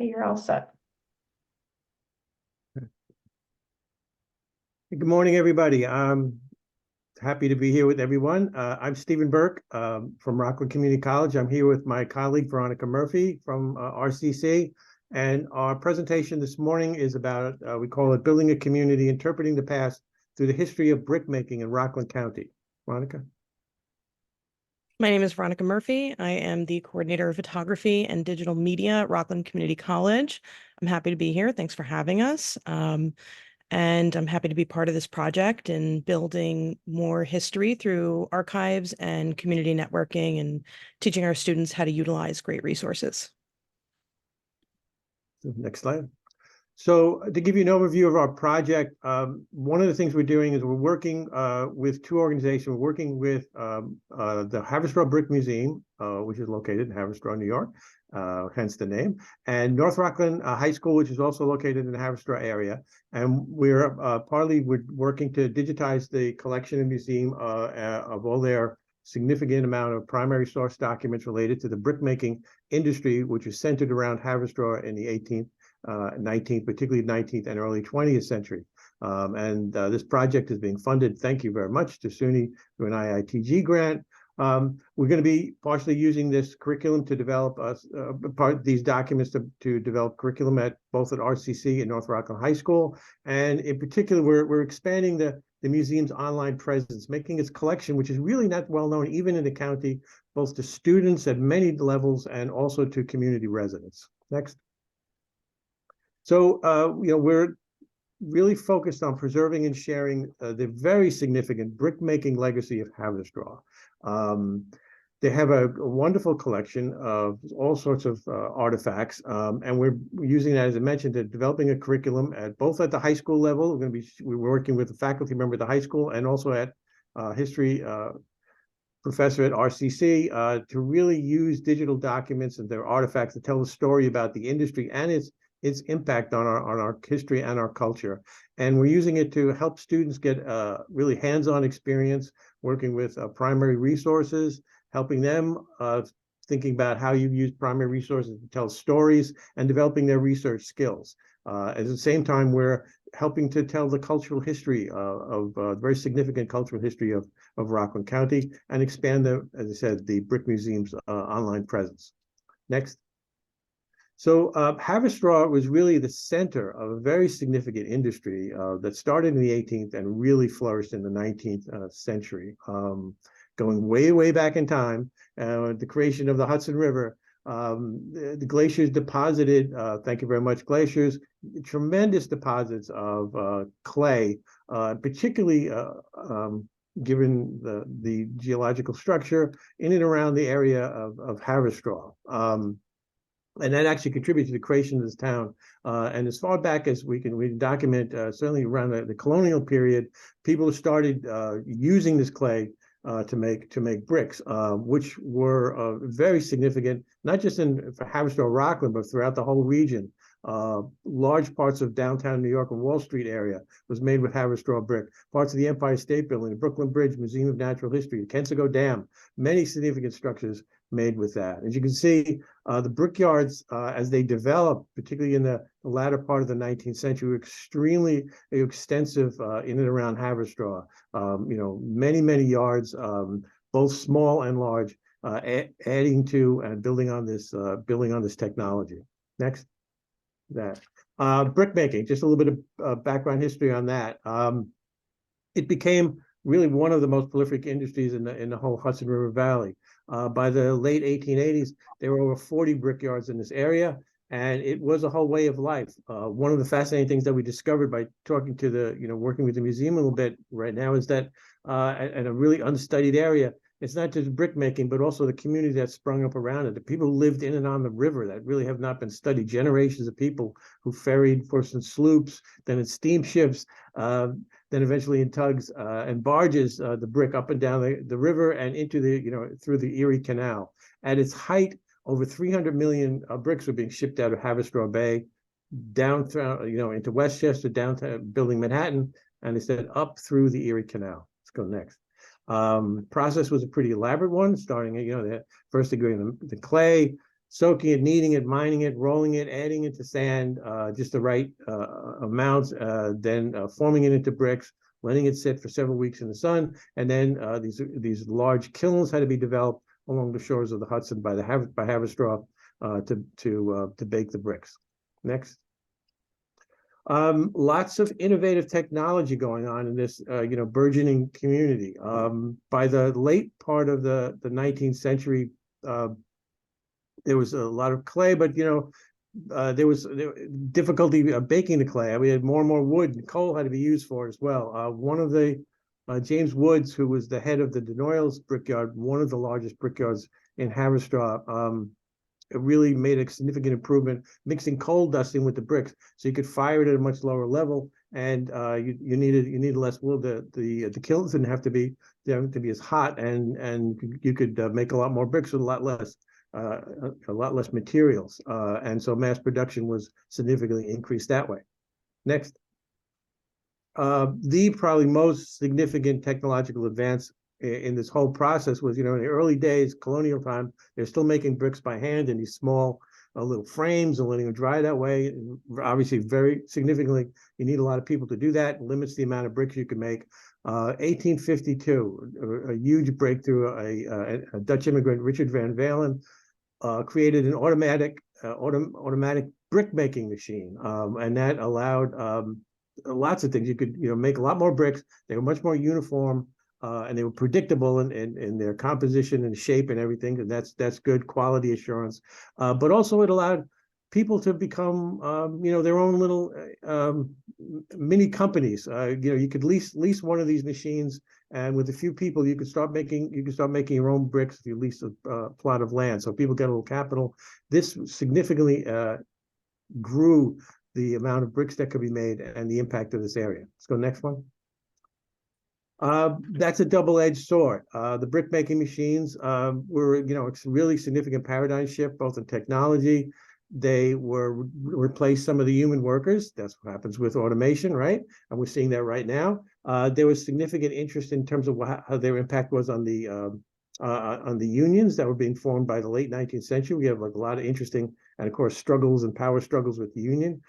Okay, you're all set. Good morning, everybody. I'm happy to be here with everyone. I'm Stephen Burke from Rockland Community College. I'm here with my colleague, Veronica Murphy from RCC. And our presentation this morning is about, we call it Building a Community, Interpreting the Past Through the History of Brickmaking in Rockland County. Veronica? My name is Veronica Murphy. I am the coordinator of photography and digital media at Rockland Community College. I'm happy to be here. Thanks for having us. And I'm happy to be part of this project and building more history through archives and community networking and teaching our students how to utilize great resources. Next slide. So to give you an overview of our project, one of the things we're doing is we're working with two organizations. We're working with the Haverstraw Brick Museum, which is located in Haverstraw, New York, hence the name, and North Rockland High School, which is also located in the Haverstraw area. And we're we're working to digitize the collection and museum of all their significant amount of primary source documents related to the brickmaking industry, which is centered around Haverstraw in the 18th, 19th, particularly 19th and early 20th century. This project is being funded, thank you very much, to SUNY through an IITG grant. We're going to be partially using this curriculum to develop these documents to develop curriculum at both at RCC and North Rockland High School. And in particular, we're expanding the museum's online presence, making its collection, which is really not well known even in the county, both to students at many levels and also to community residents. Next. So, we're really focused on preserving and sharing the very significant brickmaking legacy of Haverstraw. They have a wonderful collection of all sorts of artifacts, and we're using that, as I mentioned, to developing a curriculum both at the high school level. We're working with a faculty member at the high school and also at history professor at RCC to really use digital documents and their artifacts to tell the story about the industry and its impact on our history and our culture. And we're using it to help students get really hands-on experience working with primary resources, helping them thinking about how you use primary resources to tell stories and developing their research skills. At the same time, we're helping to tell the cultural history of very significant cultural history of Rockland County and expand as I said, the Brick Museum's online presence. Next. So Haverstraw was really the center of a very significant industry that started in the 18th and really flourished in the 19th century. Going way, way back in time, the creation of the Hudson River, the glaciers deposited, thank you very much, glaciers, tremendous deposits of clay, particularly given the geological structure in and around the area of Haverstraw. And that actually contributed to the creation of this town. And as far back as we can document, certainly around the colonial period, people started using this clay to make bricks, which were very significant, not just for Haverstraw, Rockland, but throughout the whole region. Large parts of downtown New York and Wall Street area was made with Haverstraw brick. Parts of the Empire State Building, the Brooklyn Bridge, Museum of Natural History, the Kensico Dam, many significant structures made with that. As you can see, the brickyards, as they developed, particularly in the latter part of the 19th century, were extremely extensive in and around Haverstraw. Many, many yards, both small and large, adding to and building on this technology. Next. Brickmaking, just a little bit of background history on that. It became really one of the most prolific industries in the whole Hudson River Valley. By the late 1880s, there were over 40 brickyards in this area, and it was a whole way of life. One of the fascinating things that we discovered by talking to working with the museum a little bit right now is that at a really unstudied area, it's not just brick making, but also the community that sprung up around it. The people who lived in and on the river that really have not been studied. Generations of people who ferried first in sloops, then in steamships, then eventually in tugs and barges, the brick up and down the river and into through the Erie Canal. At its height, over 300 million bricks were being shipped out of Haverstraw Bay, down through, into Westchester, downtown, building Manhattan, and they said up through the Erie Canal. Let's go next. Process was a pretty elaborate one, starting, the first degree in the clay, soaking it, kneading it, mining it, rolling it, adding it to sand, just the right amounts, then forming it into bricks, letting it sit for several weeks in the sun, and then these large kilns had to be developed along the shores of the Hudson by Haverstraw to bake the bricks. Next. Lots of innovative technology going on in this, burgeoning community. By the late part of the 19th century, there was a lot of clay, but there was difficulty baking the clay. We had more and more wood, and coal had to be used for it as well. One of the James Woods, who was the head of the Denoyles brickyard, one of the largest brickyards in Haverstraw, it really made a significant improvement, mixing coal dusting with the bricks, so you could fire it at a much lower level, and you needed less wood. The kilns didn't have to be as hot, and you could make a lot more bricks with a lot less materials, and so mass production was significantly increased that way. Next. The probably most significant technological advance in this whole process was, in the early days, colonial time, they're still making bricks by hand in these small little frames and letting them dry that way. And obviously, very significantly, you need a lot of people to do that. It limits the amount of bricks you can make. 1852, a huge breakthrough. A Dutch immigrant, Richard van Valen, created an automatic brick making machine, and that allowed lots of things. You could make a lot more bricks. They were much more uniform, and they were predictable in their composition and shape and everything, and that's good quality assurance. But also it allowed people to become their own little mini companies. You could lease one of these machines, and with a few people you could start making your own bricks if you lease a plot of land. So people get a little capital. This significantly grew the amount of bricks that could be made and the impact of this area. Let's go next one. That's a double-edged sword. The brick making machines were, it's a really significant paradigm shift, both in technology. They replaced some of the human workers. That's what happens with automation, right? And we're seeing that right now. There was significant interest in terms of how their impact was on the unions that were being formed by the late 19th century. We have like a lot of interesting, and of course, struggles and power struggles with the union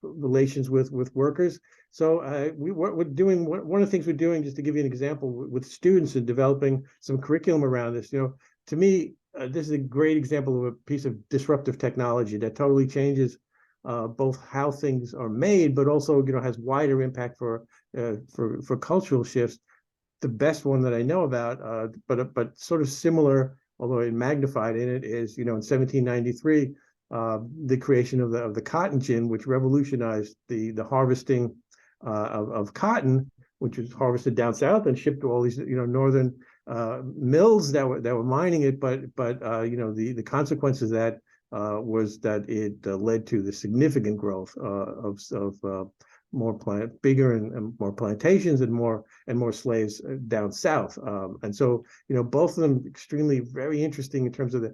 relations with workers. So what we're doing, one of the things we're doing, just to give you an example, with students and developing some curriculum around this. To me, this is a great example of a piece of disruptive technology that totally changes both how things are made, but also has wider impact for cultural shifts. The best one that I know about, but sort of similar, although it magnified in it, is in 1793, the creation of the cotton gin, which revolutionized the harvesting of cotton, which was harvested down south and shipped to all these northern mills that were mining it. But the consequences of that was that it led to the significant growth of bigger and more plantations and more slaves down south. And so both of them extremely very interesting in terms of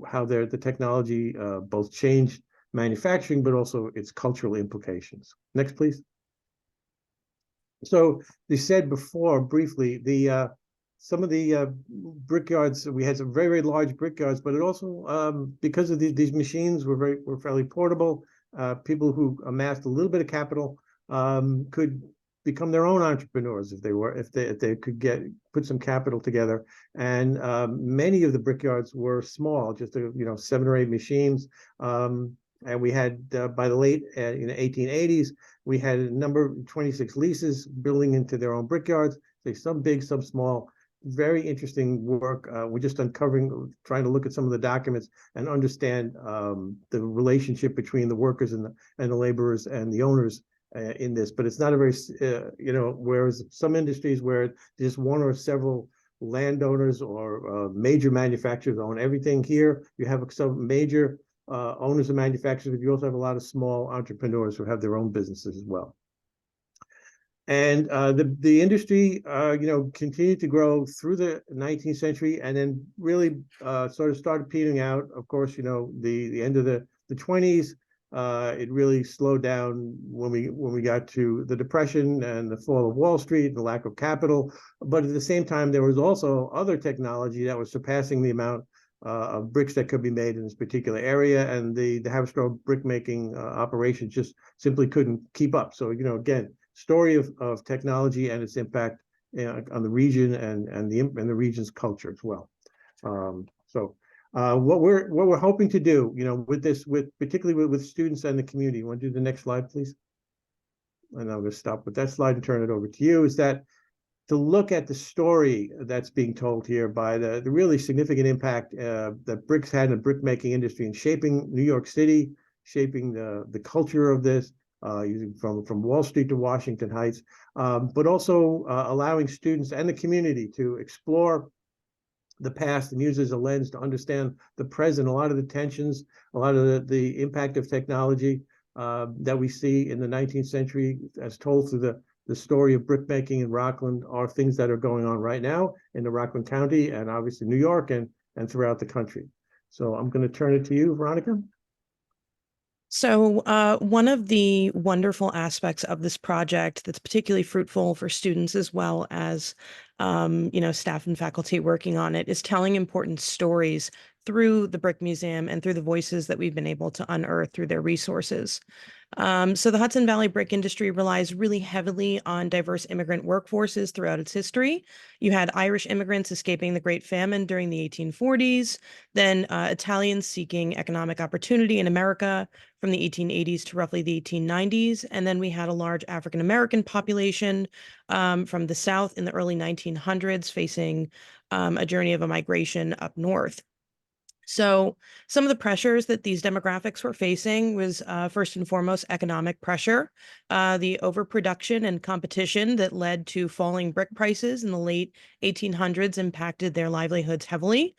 how the technology both changed manufacturing, but also its cultural implications. Next, please. So they said before briefly, some of the brickyards, we had some very, very large brickyards, but it also, because of these machines were fairly portable, people who amassed a little bit of capital could become their own entrepreneurs if they could put some capital together. And many of the brickyards were small, just 7 or 8 machines. And we had by the late 1880s, we had a number of 26 leases building into their own brickyards. Some big, some small. Very interesting work. We're just trying to look at some of the documents and understand the relationship between the workers and the laborers and the owners in this. But it's not a very, whereas some industries where just one or several landowners or major manufacturers own everything, here you have some major owners and manufacturers, but you also have a lot of small entrepreneurs who have their own businesses as well. And the industry, continued to grow through the 19th century, and then really sort of started petering out. Of course, the end of the 20s, it really slowed down when we got to the Depression and the fall of Wall Street, the lack of capital. But at the same time, there was also other technology that was surpassing the amount of bricks that could be made in this particular area, and the Haverstraw brick making operations just simply couldn't keep up. So, again, story of technology and its impact on the region and the region's culture as well. What we're hoping to do, with this, particularly with students and the community. You want to do the next slide, please? And I'm going to stop with that slide and turn it over to you. Is that to look at the story that's being told here by the really significant impact that bricks had in the brick making industry in shaping New York City, shaping the culture of this, using from Wall Street to Washington Heights, but also allowing students and the community to explore the past and use as a lens to understand the present. A lot of the tensions, a lot of the impact of technology that we see in the 19th century, as told through the story of brick making in Rockland, are things that are going on right now in the Rockland County and obviously New York and throughout the country. So I'm going to turn it to you, Veronica. So one of the wonderful aspects of this project that's particularly fruitful for students as well as staff and faculty working on it is telling important stories through the Brick Museum and through the voices that we've been able to unearth through their resources. So the Hudson Valley brick industry relies really heavily on diverse immigrant workforces throughout its history. You had Irish immigrants escaping the Great Famine during the 1840s, then Italians seeking economic opportunity in America from the 1880s to roughly the 1890s. And then we had a large African American population from the South in the early 1900s facing a journey of a migration up north. So some of the pressures that these demographics were facing was first and foremost economic pressure, the overproduction and competition that led to falling brick prices in the late 1800s impacted their livelihoods heavily.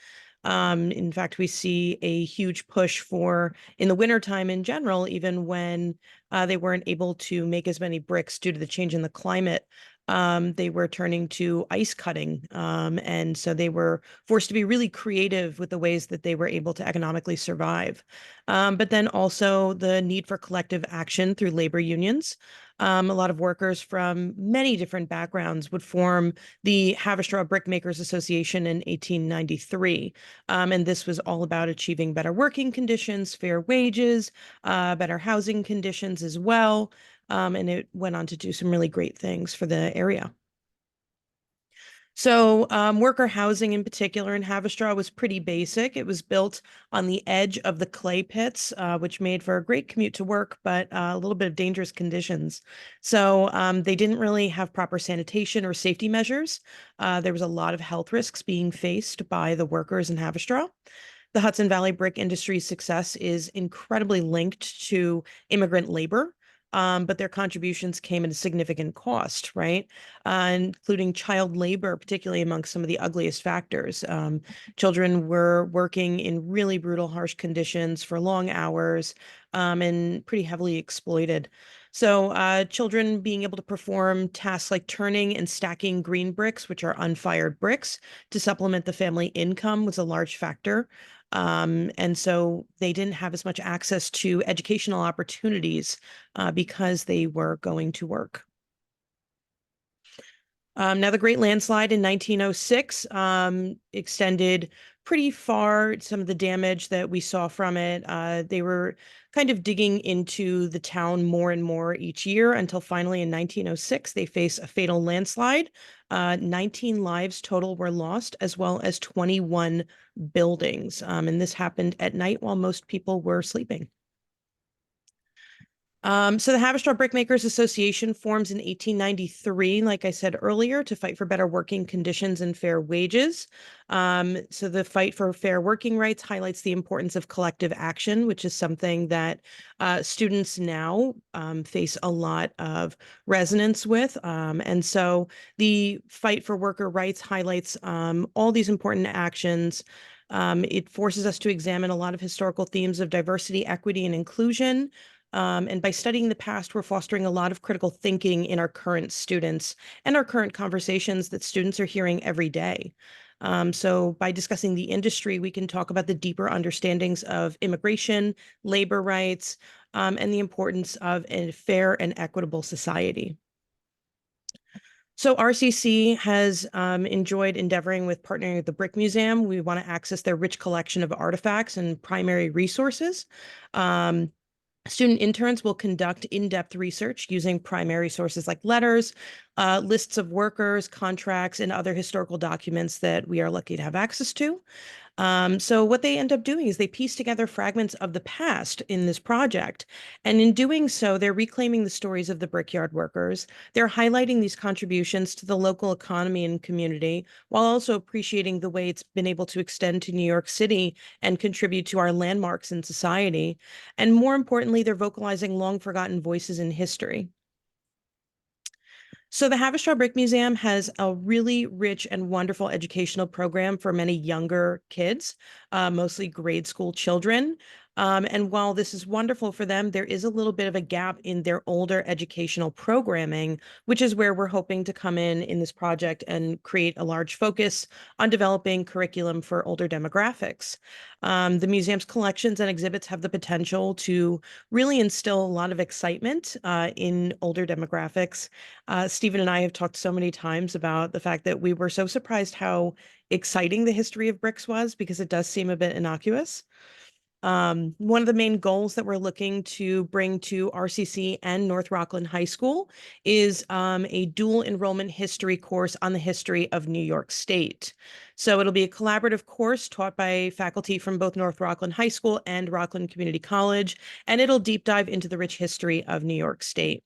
In fact, we see a huge push for, in the wintertime in general, even when they weren't able to make as many bricks due to the change in the climate, they were turning to ice cutting. And so they were forced to be really creative with the ways that they were able to economically survive. But then also the need for collective action through labor unions. A lot of workers from many different backgrounds would form the Haverstraw Brickmakers Association in 1893. And this was all about achieving better working conditions, fair wages, better housing conditions as well. And it went on to do some really great things for the area. So worker housing in particular in Haverstraw was pretty basic. It was built on the edge of the clay pits, which made for a great commute to work, but a little bit of dangerous conditions. So they didn't really have proper sanitation or safety measures. There was a lot of health risks being faced by the workers in Haverstraw. The Hudson Valley brick industry's success is incredibly linked to immigrant labor. But their contributions came at a significant cost, right? Including child labor, particularly amongst some of the ugliest factors. Children were working in really brutal, harsh conditions for long hours and pretty heavily exploited. So children being able to perform tasks like turning and stacking green bricks, which are unfired bricks, to supplement the family income was a large factor. And so they didn't have as much access to educational opportunities because they were going to work. Now, the Great Landslide in 1906 extended pretty far some of the damage that we saw from it. They were kind of digging into the town more and more each year until finally in 1906, they face a fatal landslide. 19 lives total were lost, as well as 21 buildings. And this happened at night while most people were sleeping. So the Haverstraw Brickmakers Association forms in 1893, like I said earlier, to fight for better working conditions and fair wages. So the fight for fair working rights highlights the importance of collective action, which is something that students now face a lot of resonance with. And so the fight for worker rights highlights all these important actions. It forces us to examine a lot of historical themes of diversity, equity, and inclusion. And by studying the past, we're fostering a lot of critical thinking in our current students and our current conversations that students are hearing every day. So by discussing the industry, we can talk about the deeper understandings of immigration, labor rights, and the importance of a fair and equitable society. So RCC has enjoyed endeavoring with partnering with the Brick Museum. We want to access their rich collection of artifacts and primary resources. Um, Student interns will conduct in-depth research using primary sources like letters, lists of workers, contracts, and other historical documents that we are lucky to have access to. So what they end up doing is they piece together fragments of the past in this project. And in doing so, they're reclaiming the stories of the brickyard workers. They're highlighting these contributions to the local economy and community, while also appreciating the way it's been able to extend to New York City and contribute to our landmarks in society. And more importantly, they're vocalizing long forgotten voices in history. So the Haverstraw Brick Museum has a really rich and wonderful educational program for many younger kids, mostly grade school children. And while this is wonderful for them, there is a little bit of a gap in their older educational programming, which is where we're hoping to come in this project and create a large focus on developing curriculum for older demographics. The museum's collections and exhibits have the potential to really instill a lot of excitement in older demographics. Stephen and I have talked so many times about the fact that we were so surprised how exciting the history of bricks was, because it does seem a bit innocuous. One of the main goals that we're looking to bring to RCC and North Rockland High School is a dual enrollment history course on the history of New York State. So it'll be a collaborative course taught by faculty from both North Rockland High School and Rockland Community College, and it'll deep dive into the rich history of New York State.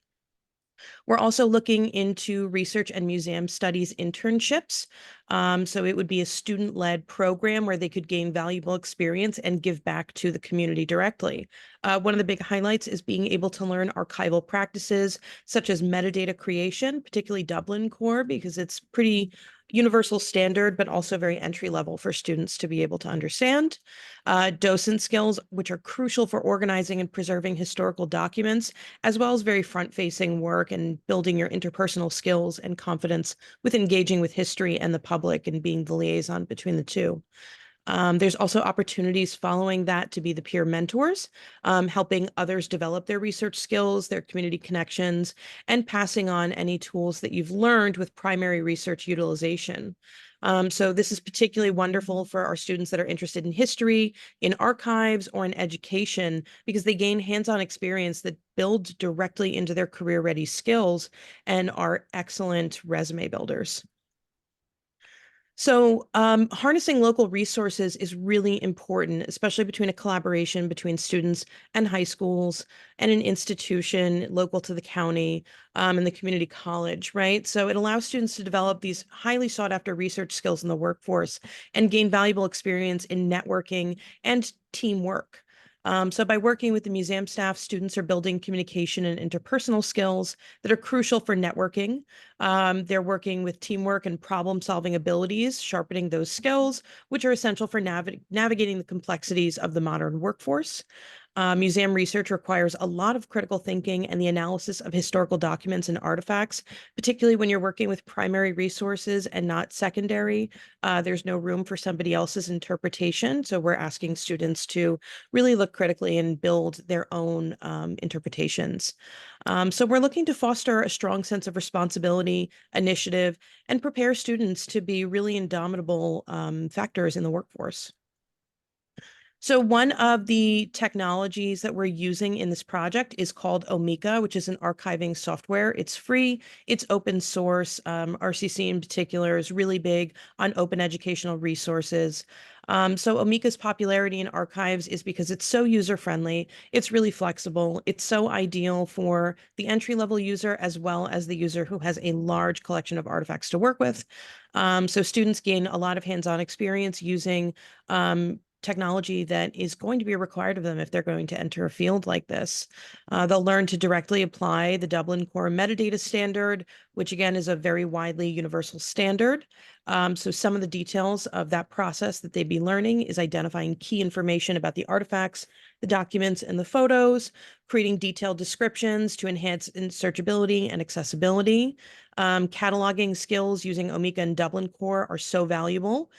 We're also looking into research and museum studies internships. So it would be a student-led program where they could gain valuable experience and give back to the community directly. One of the big highlights is being able to learn archival practices such as metadata creation, particularly Dublin Core, because it's pretty universal standard, but also very entry level for students to be able to understand. Docent skills, which are crucial for organizing and preserving historical documents, as well as very front-facing work and building your interpersonal skills and confidence with engaging with history and the public and being the liaison between the two. There's also opportunities following that to be the peer mentors, helping others develop their research skills, their community connections, and passing on any tools that you've learned with primary research utilization. So this is particularly wonderful for our students that are interested in history, in archives, or in education, because they gain hands-on experience that builds directly into their career-ready skills and are excellent resume builders. So harnessing local resources is really important, especially between a collaboration between students and high schools and an institution local to the county and the community college, right? So it allows students to develop these highly sought after research skills in the workforce and gain valuable experience in networking and teamwork. So by working with the museum staff, students are building communication and interpersonal skills that are crucial for networking. They're working with teamwork and problem-solving abilities, sharpening those skills, which are essential for navigating the complexities of the modern workforce. Museum research requires a lot of critical thinking and the analysis of historical documents and artifacts, particularly when you're working with primary resources and not secondary. There's no room for somebody else's interpretation. So we're asking students to really look critically and build their own interpretations. So we're looking to foster a strong sense of responsibility, initiative, and prepare students to be really indomitable factors in the workforce. So one of the technologies that we're using in this project is called Omeka, which is an archiving software. It's free, it's open source. RCC in particular is really big on open educational resources. So Omeka's popularity in archives is because it's so user-friendly, it's really flexible, it's so ideal for the entry-level user as well as the user who has a large collection of artifacts to work with. So students gain a lot of hands-on experience using technology that is going to be required of them if they're going to enter a field like this. They'll learn to directly apply the Dublin Core metadata standard, which again is a very widely universal standard. So some of the details of that process that they'd be learning is identifying key information about the artifacts, the documents, and the photos, creating detailed descriptions to enhance searchability and accessibility. Cataloging skills using Omeka and Dublin Core are so valuable.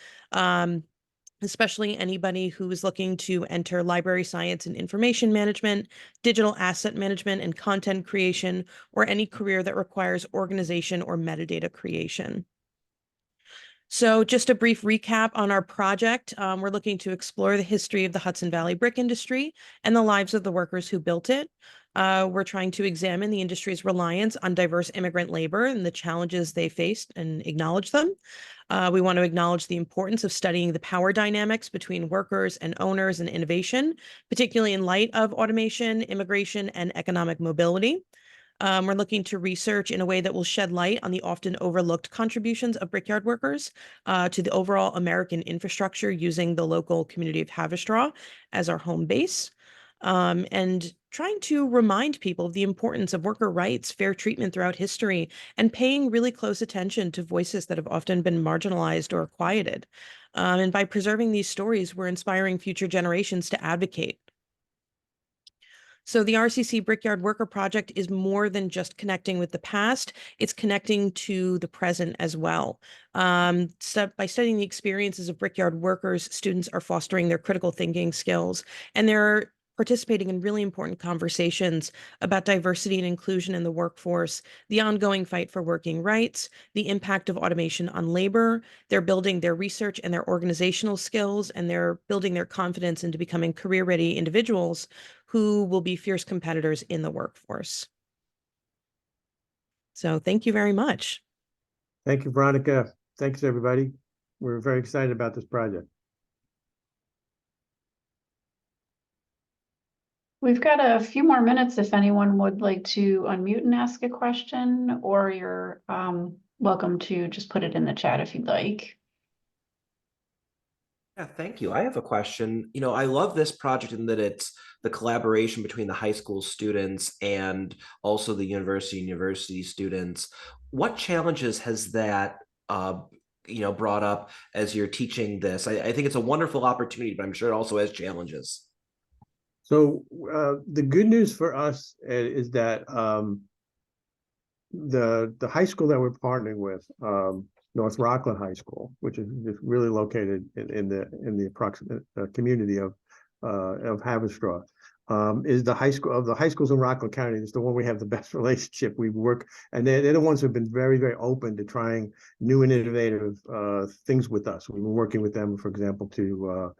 especially anybody who is looking to enter library science and information management, digital asset management and content creation, or any career that requires organization or metadata creation. So just a brief recap on our project. We're looking to explore the history of the Hudson Valley brick industry and the lives of the workers who built it. We're trying to examine the industry's reliance on diverse immigrant labor and the challenges they faced and acknowledge them. We want to acknowledge the importance of studying the power dynamics between workers and owners and innovation, particularly in light of automation, immigration, and economic mobility. We're looking to research in a way that will shed light on the often overlooked contributions of brickyard workers to the overall American infrastructure using the local community of Haverstraw as our home base. And trying to remind people of the importance of worker rights, fair treatment throughout history, and paying really close attention to voices that have often been marginalized or quieted. And by preserving these stories, we're inspiring future generations to advocate. So the RCC Brickyard Worker Project is more than just connecting with the past, it's connecting to the present as well. So by studying the experiences of brickyard workers, students are fostering their critical thinking skills, and they're participating in really important conversations about diversity and inclusion in the workforce, the ongoing fight for working rights, the impact of automation on labor. They're building their research and their organizational skills, and they're building their confidence into becoming career-ready individuals who will be fierce competitors in the workforce. So thank you very much. Thank you, Veronica. Thanks, everybody. We're very excited about this project. We've got a few more minutes if anyone would like to unmute and ask a question, or you're welcome to just put it in the chat if you'd like. Yeah, thank you. I have a question. I love this project in that it's the collaboration between the high school students and also the university students. What challenges has that brought up as you're teaching this? I think it's a wonderful opportunity, but I'm sure it also has challenges. So the good news for us is that the high school that we're partnering with, North Rockland High School, which is really located in the approximate community of Haverstraw, is the high school of the high schools in Rockland County. It's the one we have the best relationship. We work, and they're the ones who've been very, very open to trying new and innovative things with us. We've been working with them, for example, to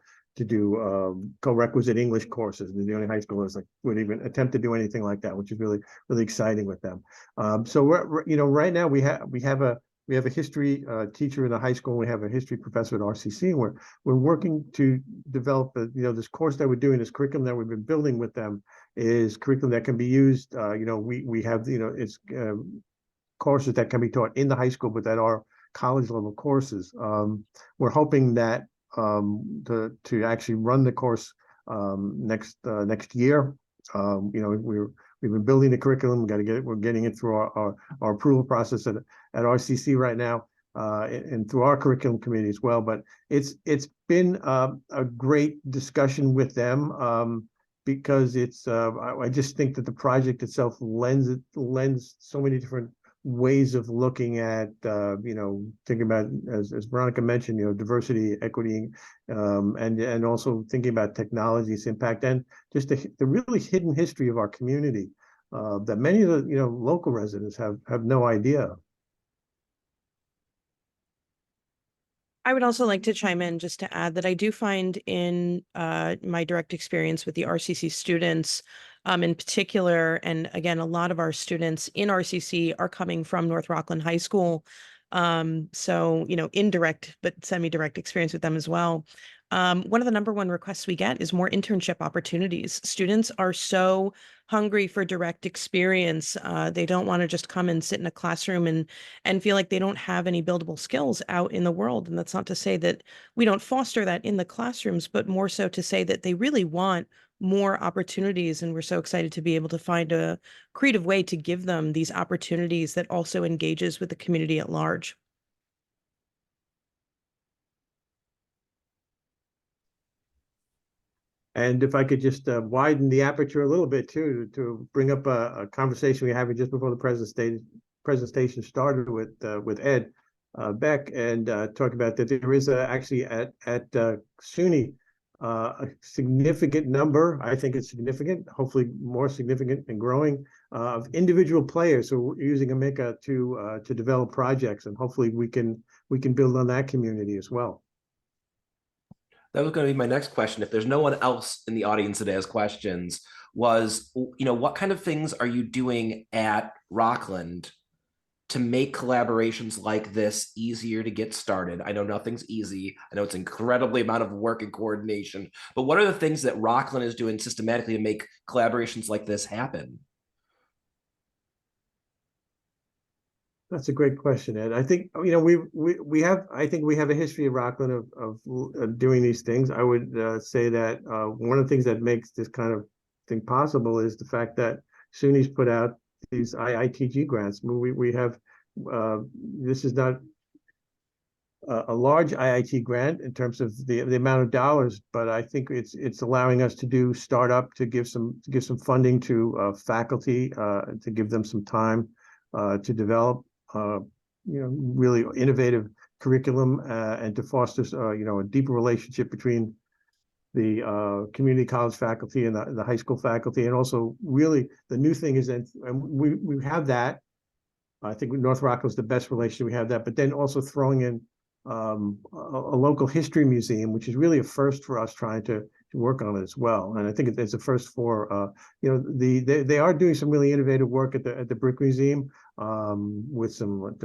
do co-requisite English courses. They're the only high school that would even attempt to do anything like that, which is really, really exciting with them. So we're right now we have a history teacher in the high school. And we have a history professor at RCC, and we're working to develop this course that we're doing, this curriculum that we've been building with them is curriculum that can be used. We have it's courses that can be taught in the high school, but that are college level courses. We're hoping that to actually run the course next year. We've been building the curriculum. We're getting it through our approval process at RCC right now, and through our curriculum committee as well. But it's been a great discussion with them, because I just think that the project itself lends so many different ways of looking at thinking about, as Veronica mentioned, diversity, equity, and also thinking about technology's impact and just the really hidden history of our community that many of the local residents have no idea. I would also like to chime in just to add that I do find in my direct experience with the RCC students in particular, and again, a lot of our students in RCC are coming from North Rockland High School. So, indirect but semi-direct experience with them as well. One of the number one requests we get is more internship opportunities. Students are so hungry for direct experience. They don't want to just come and sit in a classroom and feel like they don't have any buildable skills out in the world. And that's not to say that we don't foster that in the classrooms, but more so to say that they really want more opportunities. And we're so excited to be able to find a creative way to give them these opportunities that also engages with the community at large. And if I could just widen the aperture a little bit too, to bring up a conversation we were having just before the presentation started with Ed. Beck, and talk about that there is actually at SUNY a significant number. I think it's significant, hopefully more significant and growing, of individual players who are using Amica to develop projects, and hopefully we can build on that community as well. That was going to be my next question. If there's no one else in the audience that has questions, what kind of things are you doing at Rockland to make collaborations like this easier to get started? I know nothing's easy. I know it's an incredibly amount of work and coordination, but what are the things that Rockland is doing systematically to make collaborations like this happen? That's a great question, Ed. I think we have a history of Rockland of doing these things. I would say that one of the things that makes this kind of thing possible is the fact that SUNY's put out these IITG grants. We have this is not a large IIT grant in terms of the amount of dollars, but I think it's allowing us to do startup, to give some funding to faculty, to give them some time to develop really innovative curriculum, and to foster a deeper relationship between the community college faculty and the high school faculty. And also, really, the new thing is that we have that. I think North Rockland is the best relationship we have that, but then also throwing in a local history museum, which is really a first for us, trying to work on it as well. And I think it's a first for they are doing some really innovative work at the Brick Museum, with some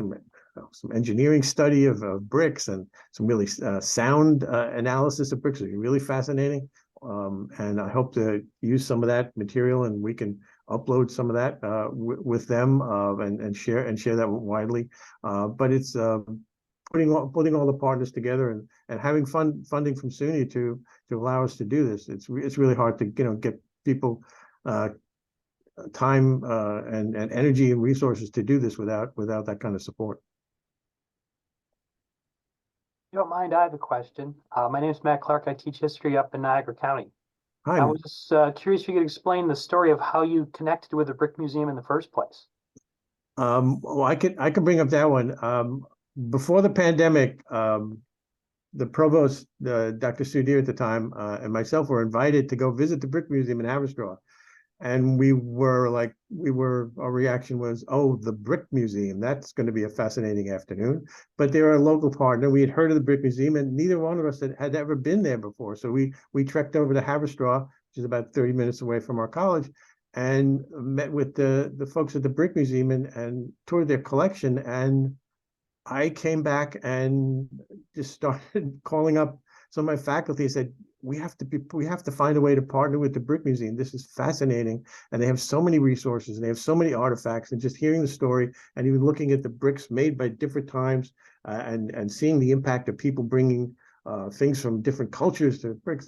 engineering study of bricks, and some really sound analysis of bricks. It's really fascinating. And I hope to use some of that material, and we can upload some of that with them, and share that widely. But it's putting all the partners together, and having funding from SUNY to allow us to do this. It's really hard to get people time and energy and resources to do this without that kind of support. If you don't mind, I have a question. My name is Matt Clark. I teach history up in Niagara County. Hi. I was just curious if you could explain the story of how you connected with the Brick Museum in the first place. Well, I can bring up that one. Before the pandemic, the provost, Dr. Sudhir at the time, and myself were invited to go visit the Brick Museum in Haverstraw. And our reaction was, oh, the Brick Museum, that's going to be a fascinating afternoon. But they're a local partner. We had heard of the Brick Museum, and neither one of us had ever been there before. So we trekked over to Haverstraw, which is about 30 minutes away from our college, and met with the folks at the Brick Museum and toured their collection. And I came back and just started calling up some of my faculty and said, we have to find a way to partner with the Brick Museum. This is fascinating, and they have so many resources, and they have so many artifacts, and just hearing the story, and even looking at the bricks made by different times, and seeing the impact of people bringing things from different cultures to bricks.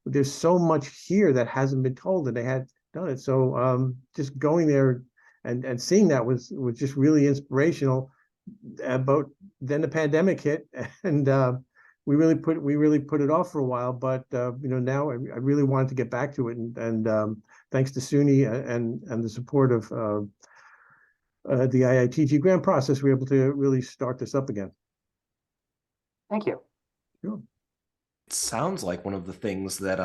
There's so much here that hasn't been told, and they had done it. So just going there and seeing that was just really inspirational. But then the pandemic hit, and we really put it off for a while. But now I really wanted to get back to it, and thanks to SUNY and the support of the IITG grant process, we were able to really start this up again. Thank you. Sure. It sounds like one of the things that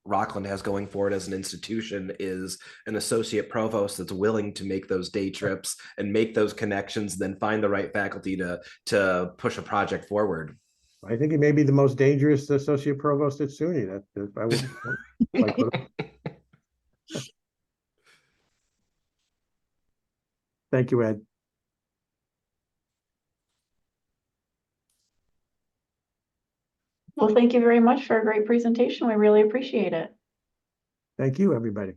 Rockland has going for it as an institution is an associate provost that's willing to make those day trips and make those connections, then find the right faculty to push a project forward. I think it may be the most dangerous associate provost at SUNY. That I would. Thank you, Ed. Well, thank you very much for a great presentation. We really appreciate it. Thank you, everybody.